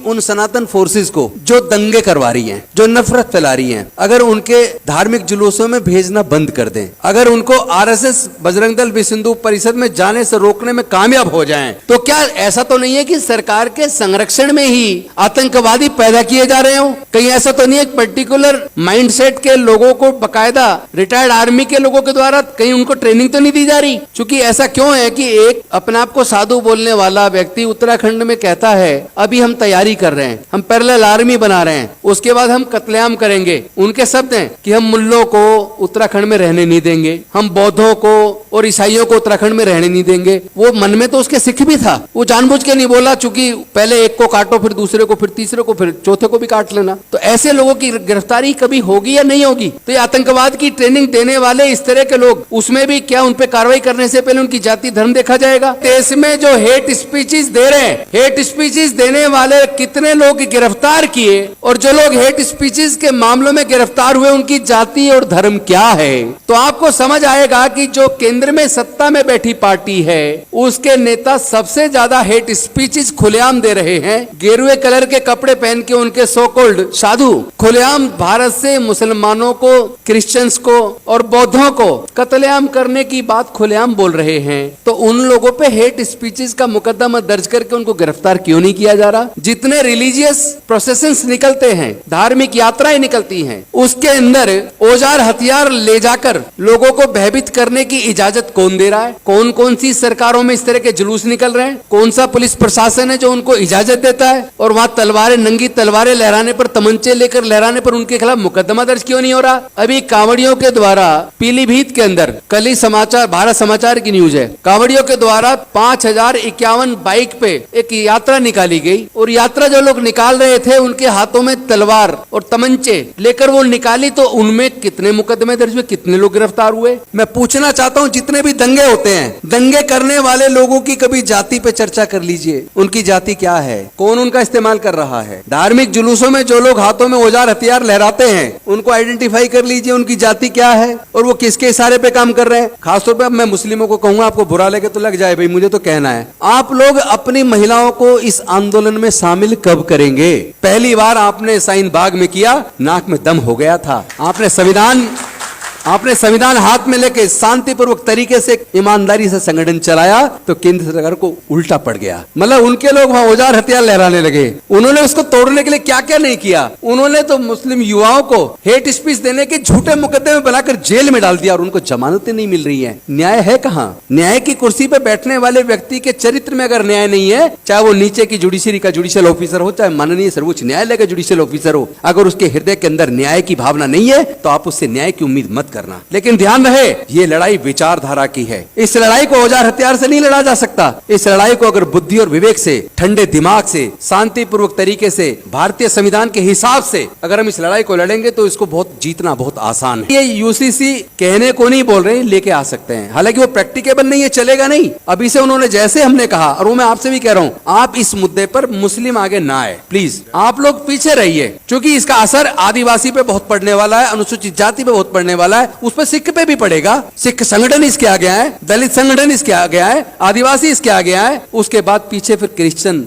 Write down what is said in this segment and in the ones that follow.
उन सनातन फोर्सेस को जो दंगे करवा रही हैं, जो नफरत फैला रही हैं, अगर उनके धार्मिक जुलूसों में भेजना बंद कर दें, अगर उनको आरएसएस, बजरंग दल, विश्व हिंदू परिषद में जाने से रोकने में कामयाब हो जाएं, तो क्या ऐसा तो नहीं है कि सरकार के संरक्षण में ही आतंकवादी पैदा किए जा रहे हो? कहीं ऐसा तो नहीं है पर्टिकुलर माइंडसेट के लोगों को बकायदा रिटायर्ड आर्मी के लोगों के द्वारा कहीं उनको ट्रेनिंग तो नहीं दी जा रही? क्योंकि ऐसा क्यों है कि एक अपने आप को साधु बोलने वाला व्यक्ति उत्तराखंड में कहता है अभी हम तैयारी कर रहे हैं, हम पैरेलल आर्मी बना रहे हैं, उसके बाद हम कत्लेआम करेंगे। उनके शब्द हैं कि हम मुल्लों को उत्तराखंड में रहने नहीं देंगे, हम बौद्धों को और ईसाइयों को उत्तराखंड में रहने नहीं देंगे। वो मन में तो उसके सिख भी था, वो जानबूझ के नहीं बोला, चूंकि पहले एक को काटो, फिर दूसरे को, फिर तीसरे को, फिर चौथे को भी काट लेना। तो ऐसे लोगों की गिरफ्तारी कभी होगी या नहीं होगी? तो ये आतंकवाद की ट्रेनिंग देने वाले इस तरह के लोग, उसमें भी क्या उन पे कार्रवाई करने से पहले उनकी जाति धर्म देखा जाएगा? देश में जो हेट स्पीचेस दे रहे हैं, हेट स्पीचेस देने वाले कितने लोग गिरफ्तार किए, और जो लोग हेट स्पीचेस के मामलों में गिरफ्तार हुए उनकी जाति और धर्म क्या है? तो आपको समझ आएगा कि जो केंद्र में सत्ता में बैठी पार्टी है उसके नेता सबसे ज्यादा हेट स्पीचेस खुलेआम दे रहे हैं। गेरुए कलर के कपड़े पहन के उनके सो कॉल्ड साधु खुलेआम भारत से मुसलमानों को, क्रिश्चियंस को और बौद्धों को कत्लेआम करने की बात खुलेआम बोल रहे हैं। तो उन लोगों पे हेट स्पीचेस का मुकदमा दर्ज करके उनको गिरफ्तार क्यों नहीं किया जा रहा? जितने रिलीजियस प्रोसेशंस निकलते हैं, धार्मिक यात्राएं निकलती हैं, उसके अंदर औजार हथियार ले जाकर लोगों को भयभीत करने की इजाजत कौन दे रहा है? कौन कौन सी सरकारों में इस तरह के जुलूस निकल रहे हैं? कौन सा पुलिस प्रशासन है जो उनको इजाजत देता है? और वहां तलवारें, नंगी तलवारें लहराने पर, तमंचे लेकर लहराने पर उनके खिलाफ मुकदमा दर्ज क्यों नहीं हो रहा? अभी कांवड़ियों के द्वारा पीलीभीत के अंदर, कल ही समाचार, भारत समाचार की न्यूज है, कांवड़ियों के द्वारा 5051 बाइक पे एक यात्रा निकाली गई, और यात्रा जो लोग निकाल रहे थे उनके हाथों में तलवार और तमंचे लेकर वो निकाली, तो उनमें कितने मुकदमे दर्ज हुए, कितने लोग गिरफ्तार हुए? मैं पूछना चाहता हूं, जितने भी दंगे होते हैं, दंगे करने वाले लोगों की कभी जाति पे चर्चा कर लीजिए। उनकी जाति क्या है? कौन उनका इस्तेमाल कर रहा है? धार्मिक जुलूसों में जो लोग हाथों में औजार हथियार लहराते हैं उनको आइडेंटिफाई कर लीजिए, उनकी जाति क्या है और वो किसके इशारे पे काम कर रहे हैं। खासतौर पे मैं मुस्लिमों को कहूंगा, आपको बुरा लगे तो लग जाए भाई, मुझे तो कहना है, आप लोग अपनी महिलाओं को इस आंदोलन में शामिल कब करेंगे? पहली बार आपने शाहीन बाग में किया, नाक में दम हो गया था। आपने संविधान हाथ में लेके शांतिपूर्वक तरीके से ईमानदारी से संगठन चलाया, तो केंद्र सरकार को उल्टा पड़ गया। मतलब उनके लोग वहां औजार हथियार लहराने लगे। उन्होंने उसको तोड़ने के लिए क्या क्या नहीं किया। उन्होंने तो मुस्लिम युवाओं को हेट स्पीच देने के झूठे मुकदमे बनाकर जेल में डाल दिया, और उनको जमानतें नहीं मिल रही है। न्याय है कहां? न्याय की कुर्सी पर बैठने वाले व्यक्ति के चरित्र में अगर न्याय नहीं है, चाहे वो नीचे की जुडिशरी का जुडिशियल ऑफिसर हो, चाहे माननीय सर्वोच्च न्यायालय का जुडिशियल ऑफिसर हो, अगर उसके हृदय के अंदर न्याय की भावना नहीं है तो आप उससे न्याय की उम्मीद मत करना। लेकिन ध्यान रहे, ये लड़ाई विचारधारा की है। इस लड़ाई को औजार हथियार से नहीं लड़ा जा सकता। इस लड़ाई को अगर बुद्धि और विवेक से, ठंडे दिमाग से, शांतिपूर्वक तरीके से, भारतीय संविधान के हिसाब से अगर हम इस लड़ाई को लड़ेंगे तो इसको जीतना बहुत आसान है। ये यूसीसी कहने को नहीं बोल रहे, लेके आ सकते हैं, हालांकि वो प्रैक्टिकेबल नहीं है, चलेगा नहीं। अभी से उन्होंने जैसे हमने कहा, और वो मैं आपसे भी कह रहा हूं, आप इस मुद्दे पर मुस्लिम आगे ना आए, प्लीज आप लोग पीछे रहिए, क्योंकि इसका असर आदिवासी पे बहुत पड़ने वाला है, अनुसूचित जाति पे बहुत पड़ने वाला है, उस पर सिख पे भी पड़ेगा। सिख संगठन इसके आगे आए, दलित संगठन इसके आगे आए, आदिवासी इसके आगे आए, उसके बाद पीछे फिर क्रिश्चियन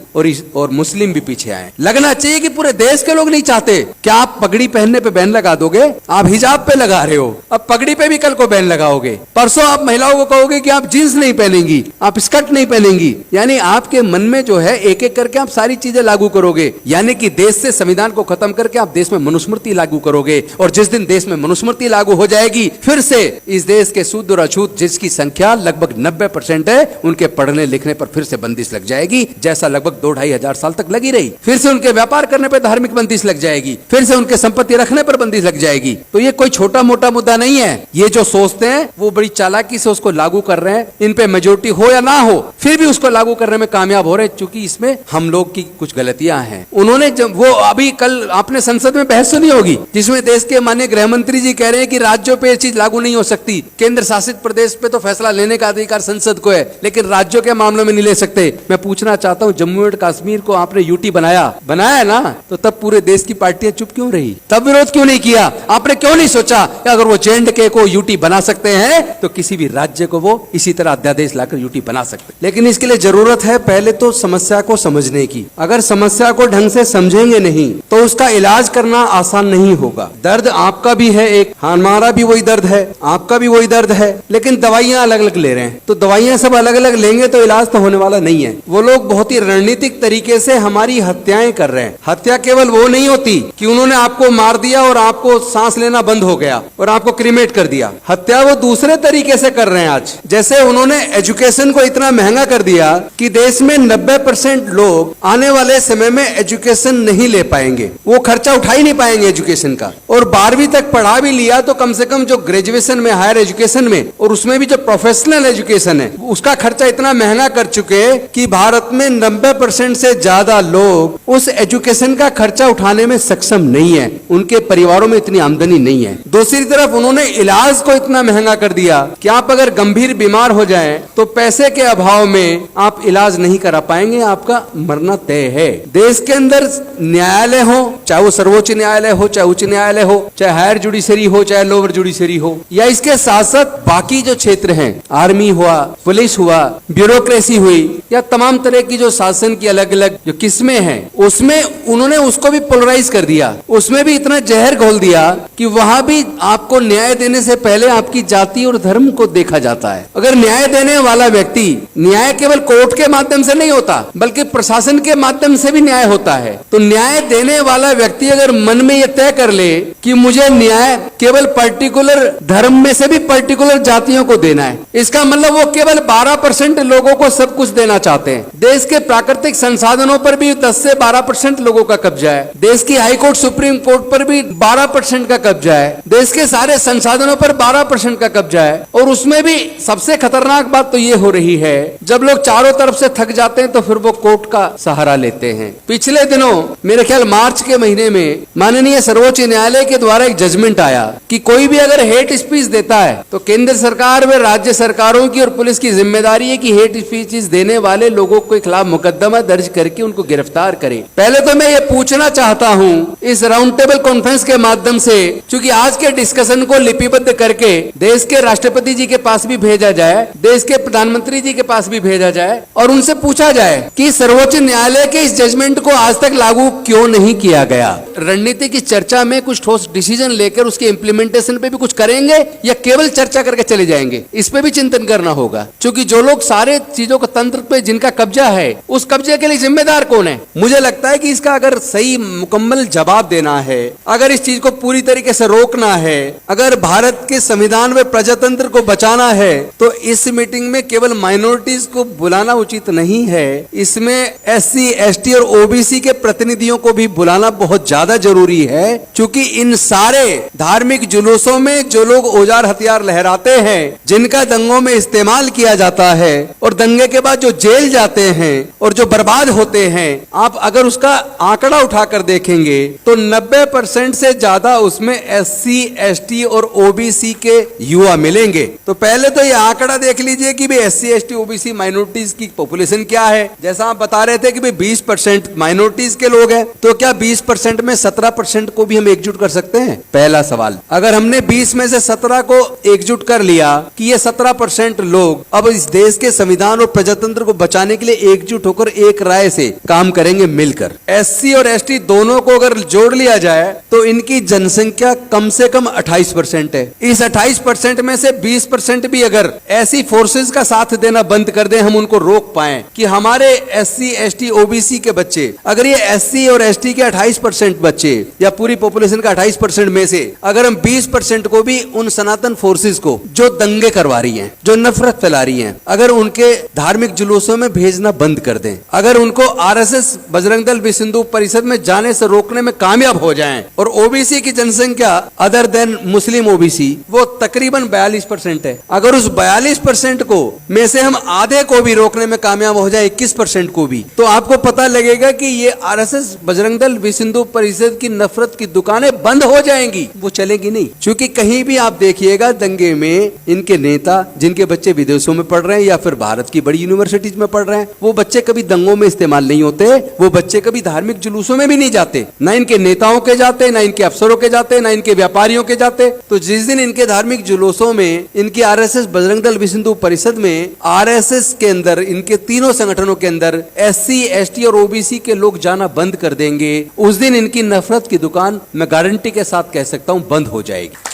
और मुस्लिम भी पीछे आए। लगना चाहिए कि पूरे देश के लोग नहीं चाहते। क्या आप पगड़ी पहनने पे बैन लगा दोगे? आप हिजाब पे लगा रहे हो, अब पगड़ी पे भी कल को बैन लगाओगे। परसों आप महिलाओं को कहोगे कि आप जींस नहीं पहनेंगी, आप स्कर्ट नहीं पहनेंगी। यानी आपके मन में जो है एक एक करके आप सारी चीजें लागू करोगे, यानी कि देश से संविधान को खत्म करके आप देश में मनुस्मृति लागू करोगे। और जिस दिन देश में मनुस्मृति लागू हो जाएगी, फिर से इस देश के शुद्ध और अछूत जिसकी संख्या लगभग 90% है, उनके पढ़ने लिखने पर फिर से बंदिश लग जाएगी, जैसा लगभग 2-2.5 हजार साल तक लगी रही। फिर से उनके व्यापार करने पर धार्मिक बंदिश लग जाएगी, फिर से उनके संपत्ति रखने पर बंदिश लग जाएगी। तो ये कोई छोटा मोटा मुद्दा नहीं है। ये जो सोचते हैं वो बड़ी चालाकी से उसको लागू कर रहे हैं। इन पे मेजोरिटी हो या ना हो, फिर भी उसको लागू करने में कामयाब हो रहे हैं, क्योंकि इसमें हम लोग की कुछ गलतियां हैं। उन्होंने जब वो अभी कल आपने संसद में बहस सुनी होगी, जिसमें देश के माननीय गृह मंत्री जी कह रहे हैं कि राज्यों राज्यों पे ये चीज लागू नहीं हो सकती। केंद्र शासित प्रदेश पे तो फैसला लेने का अधिकार संसद को है, लेकिन राज्यों के मामलों में नहीं ले सकते। मैं पूछना चाहता हूँ, जम्मू एंड कश्मीर को आपने यूटी बनाया ना, तो तब पूरे देश की पार्टियां चुप क्यों रही? तब विरोध क्यों नहीं किया? आपने क्यों नहीं सोचा कि अगर वो J&K को यूटी बना सकते हैं तो किसी भी राज्य को वो इसी तरह अध्यादेश लाकर यूटी बना सकते। लेकिन इसके लिए जरूरत है पहले तो समस्या को समझने की। अगर समस्या को ढंग से समझेंगे नहीं तो उसका इलाज करना आसान नहीं होगा। दर्द आपका भी है, एक हमारा भी वही दर्द है, आपका भी वही दर्द है, लेकिन दवाइयां अलग अलग ले रहे हैं। तो दवाइयां सब अलग अलग लेंगे तो इलाज तो होने वाला नहीं है। वो लोग बहुत ही रणनीतिक तरीके से हमारी हत्याएं कर रहे हैं। हत्या केवल वो नहीं होती कि उन्होंने आपको मार दिया और आपको सांस लेना बंद हो गया और आपको क्रीमेट कर दिया। हत्या वो दूसरे तरीके से कर रहे हैं आज। जैसे उन्होंने एजुकेशन को इतना महंगा कर दिया कि देश में 90% लोग आने वाले समय में एजुकेशन नहीं ले पाएंगे, वो खर्चा उठा ही नहीं पाएंगे एजुकेशन का। और 12वीं तक पढ़ा भी लिया तो कम से कम जो ग्रेजुएशन में, हायर एजुकेशन में और उसमें भी जो प्रोफेशनल एजुकेशन है उसका खर्चा इतना महंगा कर चुके कि भारत में 90% से ज्यादा लोग उस एजुकेशन का खर्चा उठाने में सक्षम नहीं है। उनके परिवारों में इतनी आमदनी नहीं है। दूसरी तरफ उन्होंने इलाज को इतना महंगा कर दिया कि आप अगर गंभीर बीमार हो जाएं तो पैसे के अभाव में आप इलाज नहीं करा पाएंगे, आपका मरना तय है। देश के अंदर न्यायालय हो, चाहे वो सर्वोच्च न्यायालय हो, चाहे उच्च न्यायालय हो, चाहे हायर जुडिशरी हो, चाहे लोअर जुडिशरी हो, या इसके साथ साथ बाकी जो क्षेत्र हैं, आर्मी हुआ, पुलिस हुआ, ब्यूरोक्रेसी हुई, या तमाम तरह की जो शासन की अलग अलग जो किस्में हैं, उसमें उन्होंने उसको भी पोलराइज कर दिया। उसमें भी इतना जहर घोल दिया कि वहां भी आपको न्याय देने से पहले आपकी जाति और धर्म को देखा जाता है। अगर न्याय देने वाला व्यक्ति, न्याय केवल कोर्ट के माध्यम से नहीं होता बल्कि प्रशासन के माध्यम से भी न्याय होता है, तो न्याय देने वाला व्यक्ति अगर मन में यह तय कर ले कि मुझे न्याय केवल पर्टिकुलर धर्म में से भी पर्टिकुलर जातियों को देना है, इसका मतलब वो केवल 12% लोगों को सब कुछ देना चाहते हैं। देश के प्राकृतिक संसाधनों पर भी 10 से 12% लोगों का कब्जा है। देश की हाई कोर्ट, सुप्रीम कोर्ट पर भी 12% का कब्जा है। देश के सारे संसाधनों पर 12% का कब्जा है। और उसमें भी सबसे खतरनाक बात तो ये हो रही है, जब लोग चारों तरफ से थक जाते हैं तो फिर वो कोर्ट का सहारा लेते हैं। पिछले दिनों मेरे ख्याल मार्च के महीने में माननीय सर्वोच्च न्यायालय के द्वारा एक जजमेंट आया कि कोई भी अगर हेट स्पीच देता है तो केंद्र सरकार व राज्य सरकारों की और पुलिस की जिम्मेदारी है कि हेट स्पीच देने वाले लोगों के खिलाफ मुकदमा दर्ज करके उनको गिरफ्तार करे। पहले तो मैं ये पूछना चाहता हूं इस राउंड टेबल कॉन्फ्रेंस के माध्यम से, क्योंकि आज के डिस्कशन को लिपिबद्ध करके देश के राष्ट्रपति जी के पास भी भेजा जाए, देश के प्रधानमंत्री जी के पास भी भेजा जाए और उनसे पूछा जाए कि सर्वोच्च न्यायालय के इस जजमेंट को आज तक लागू क्यों नहीं किया गया। रणनीति की चर्चा में कुछ ठोस डिसीजन लेकर उसके इंप्लीमेंटेशन पे भी कुछ करेंगे या केवल चर्चा करके चले जाएंगे, इस पे भी चिंतन करना होगा। क्योंकि जो लोग सारे चीजों को तंत्र पे जिनका कब्जा है, उस कब्जे के लिए जिम्मेदार कौन है? मुझे लगता है कि इसका अगर सही मुकम्मल जवाब देना है, अगर इस चीज को पूरी तरीके से रोकना है, अगर भारत के संविधान व प्रजातंत्र को बचाना है, तो इस मीटिंग में केवल माइनॉरिटीज को बुलाना उचित नहीं है। इसमें SC, ST और OBC के प्रतिनिधियों को भी बुलाना बहुत ज्यादा जरूरी है। क्योंकि इन सारे धार्मिक जुलूसों में जो लोग औजार हथियार लहराते हैं, जिनका दंगों में इस्तेमाल किया जाता है और दंगे के बाद जो जेल जाते हैं और जो बर्बाद होते हैं, आप अगर उसका आंकड़ा उठाकर देखेंगे तो 90% से ज्यादा उसमें SC, ST और OBC के युवा मिलेंगे। तो पहले तो ये आंकड़ा देख लीजिए कि भाई SC, ST, OBC माइनॉरिटीज की पॉपुलेशन क्या है। जैसा आप बता रहे थे कि भाई 20% माइनॉरिटीज के लोग हैं, तो क्या 20% में 17% को भी हम एकजुट कर सकते हैं? पहला सवाल। अगर हमने 20 में से 17 को एकजुट कर लिया कि ये 17% लोग अब इस देश के संविधान और प्रजातंत्र को बचाने के लिए एकजुट होकर एक राय से काम करेंगे मिलकर। SC और ST दोनों को अगर जोड़ लिया जाए तो इनकी जनसंख्या कम से कम 28% है। इस 28% में से 20% भी अगर ऐसी फोर्सेस का साथ देना बंद कर दें, हम उनको रोक पाए कि हमारे SC, ST, OBC के बच्चे, अगर ये SC और ST के 28% बच्चे या पूरी पॉपुलेशन का 28% में से अगर हम 20% को भी उन सनातन फोर्सेस को जो दंगे करवा रही हैं, जो नफरत फैला रही हैं, अगर उनके धार्मिक जुलूसों में भेजना बंद कर दें, अगर उनको RSS, बजरंग दल, विश्व हिंदू परिषद में जाने से रोकने में कामयाब हो जाएं, और OBC की जनसंख्या अदर देन मुस्लिम OBC वो तकरीबन 42% है, अगर उस 42% को में से हम आधे को भी रोकने में कामयाब हो जाए, 21% को भी, तो आपको पता लगेगा कि ये RSS, बजरंग दल, विश्व हिंदू परिषद की नफरत की दुकानें बंद हो जाएंगी, वो चलेगी नहीं। क्योंकि इनकी कहीं भी आप देखिएगा दंगे में इनके नेता जिनके बच्चे विदेशों में पढ़ रहे हैं या फिर भारत की बड़ी यूनिवर्सिटीज में पढ़ रहे हैं, वो बच्चे कभी दंगों में इस्तेमाल नहीं होते, वो बच्चे कभी धार्मिक जुलूसों में भी नहीं जाते, ना इनके नेताओं के जाते, ना इनके अफसरों के जाते, ना इनके व्यापारियों के जाते। तो जिस दिन इनके धार्मिक जुलूसों में, इनकी आरएसएस बजरंग दल विश्व हिंदू परिषद में, आरएसएस के अंदर, इनके तीनों संगठनों के अंदर एससी, एसटी और ओबीसी के लोग जाना बंद कर देंगे, उस दिन इनकी नफरत की दुकान मैं गारंटी के साथ कह सकता हूं बंद हो जाएगी।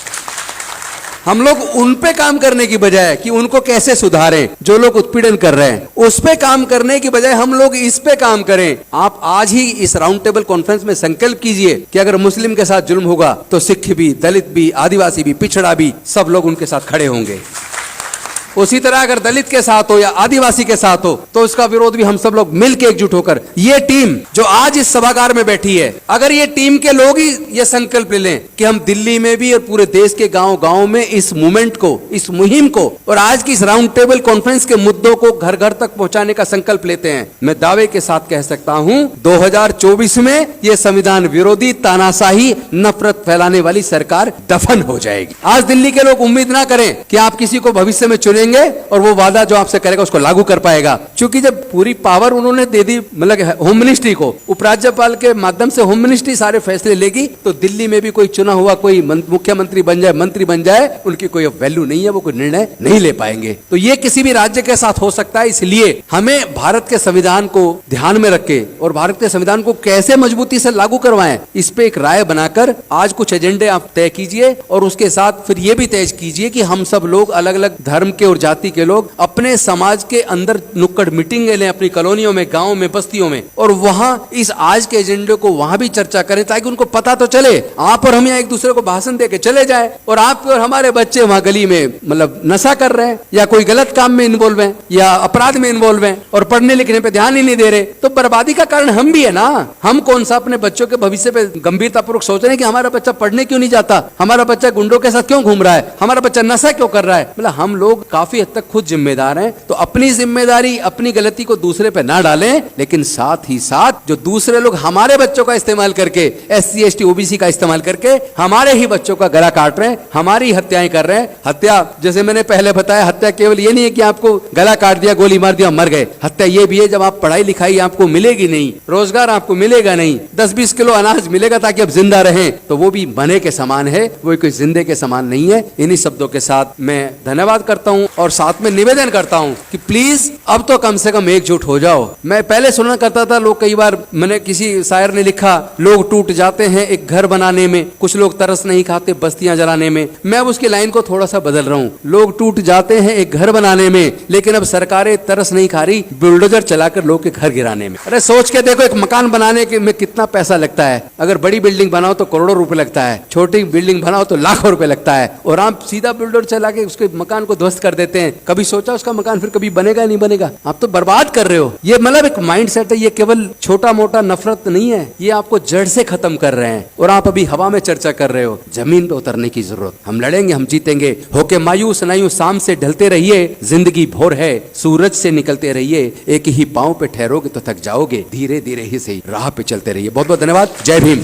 हम लोग उन पे काम करने की बजाय कि उनको कैसे सुधारें, जो लोग उत्पीड़न कर रहे हैं उस पे काम करने की बजाय हम लोग इस पे काम करें। आप आज ही इस राउंड टेबल कॉन्फ्रेंस में संकल्प कीजिए कि अगर मुस्लिम के साथ जुल्म होगा तो सिख भी, दलित भी, आदिवासी भी, पिछड़ा भी, सब लोग उनके साथ खड़े होंगे। उसी तरह अगर दलित के साथ हो या आदिवासी के साथ हो तो उसका विरोध भी हम सब लोग मिलकर एकजुट होकर, ये टीम जो आज इस सभागार में बैठी है, अगर ये टीम के लोग ही ये संकल्प ले लें कि हम दिल्ली में भी और पूरे देश के गांव-गांव में इस मूवमेंट को, इस मुहिम को और आज की इस राउंड टेबल कॉन्फ्रेंस के मुद्दों को घर घर तक पहुंचाने का संकल्प लेते हैं, मैं दावे के साथ कह सकता हूं 2024 में ये संविधान विरोधी, तानाशाही, नफरत फैलाने वाली सरकार दफन हो जाएगी। आज दिल्ली के लोग उम्मीद ना करें कि आप किसी को भविष्य में चुनेंगे और वो वादा जो आपसे करेगा उसको लागू कर पाएगा, क्योंकि जब पूरी पावर उन्होंने दे दी मतलब होम मिनिस्ट्री को, उपराज्यपाल के माध्यम से होम मिनिस्ट्री सारे फैसले लेगी, तो दिल्ली में भी कोई चुना हुआ कोई मुख्यमंत्री बन जाए, मंत्री बन जाए, उनकी कोई वैल्यू नहीं है, वो कोई निर्णय नहीं ले पाएंगे। तो ये किसी भी राज्य के साथ हो सकता है, इसलिए हमें भारत के संविधान को ध्यान में रख के और भारत के संविधान को कैसे मजबूती से लागू करवाएं, इस पे एक राय बनाकर आज कुछ एजेंडे आप तय कीजिए और उसके साथ फिर ये भी तय कीजिए कि हम सब लोग अलग अलग धर्म के और जाति के लोग अपने समाज के अंदर नुक्कड़ मीटिंग ले, अपनी कॉलोनियों में, गांव में, बस्तियों में, और वहां इस आज के एजेंडे को वहां भी चर्चा करें ताकि उनको पता तो चले। आप और हम यहाँ एक दूसरे को भाषण दे के चले जाए और आप और हमारे बच्चे वहां गली में मतलब नशा कर रहे हैं या कोई गलत काम में इन्वॉल्व है या अपराध में इन्वॉल्व है और पढ़ने लिखने पे ध्यान ही नहीं दे रहे, तो बर्बादी का कारण हम भी है ना। हम कौन सा अपने बच्चों के भविष्य पे गंभीरतापूर्वक सोच रहे हैं कि हमारा बच्चा पढ़ने क्यों नहीं जाता, हमारा बच्चा गुंडों के साथ क्यों घूम रहा है, हमारा बच्चा नशा क्यों कर रहा है। मतलब हम लोग काफी हद तक खुद जिम्मेदार हैं, तो अपनी जिम्मेदारी, अपनी गलती को दूसरे पे ना डालें, लेकिन साथ ही साथ जो दूसरे लोग हमारे बच्चों का इस्तेमाल करके, एससी, एसटी, ओबीसी का इस्तेमाल करके हमारे ही बच्चों का गला काट रहे हैं, हमारी हत्याएं कर रहे हैं। हत्या जैसे मैंने पहले बताया, हत्या केवल ये नहीं है कि आपको गला काट दिया, गोली मार दिया, मर गए। हत्या ये भी है जब आप पढ़ाई लिखाई आपको मिलेगी नहीं, रोजगार आपको मिलेगा नहीं, 10-20 किलो अनाज मिलेगा ताकि आप जिंदा रहें, तो वो भी मरने के समान है, वो कोई जिंदे के समान नहीं है। इन्हीं शब्दों के साथ मैं धन्यवाद करता हूं और साथ में निवेदन करता हूं कि प्लीज अब तो कम से कम एकजुट हो जाओ। मैं पहले सुना करता था, लोग कई बार, मैंने किसी शायर ने लिखा, लोग टूट जाते हैं एक घर बनाने में, कुछ लोग तरस नहीं खाते बस्तियां जलाने में। मैं अब उसकी लाइन को थोड़ा सा बदल रहा हूं, लोग टूट जाते हैं एक घर बनाने में, लेकिन अब सरकारें तरस नहीं खा रही बुलडोजर चलाकर लोग के घर गिराने में। अरे सोच के देखो, एक मकान बनाने के में कितना पैसा लगता है। अगर बड़ी बिल्डिंग बनाओ तो करोड़ों रुपए लगता है, छोटी बिल्डिंग बनाओ तो लाखों रुपए लगता है, और आप सीधा बुलडोजर चला के उसके मकान को ध्वस्त कर देते हैं। कभी सोचा उसका मकान फिर कभी बनेगा नहीं बनेगा? आप तो बर्बाद कर रहे हो। ये मतलब एक माइंड सेट है, ये केवल छोटा मोटा नफरत नहीं है, ये आपको जड़ से खत्म कर रहे हैं। और आप अभी हवा में चर्चा कर रहे हो, जमीन पे उतरने की जरूरत। हम लड़ेंगे, हम जीतेंगे। होके मायूस नायूस शाम से ढलते रहिए, जिंदगी भोर है, सूरज से निकलते रहिए, एक ही पांव पे ठहरोगे तो थक जाओगे, धीरे धीरे ही सही राह पे चलते रहिए। बहुत बहुत धन्यवाद। जय भीम।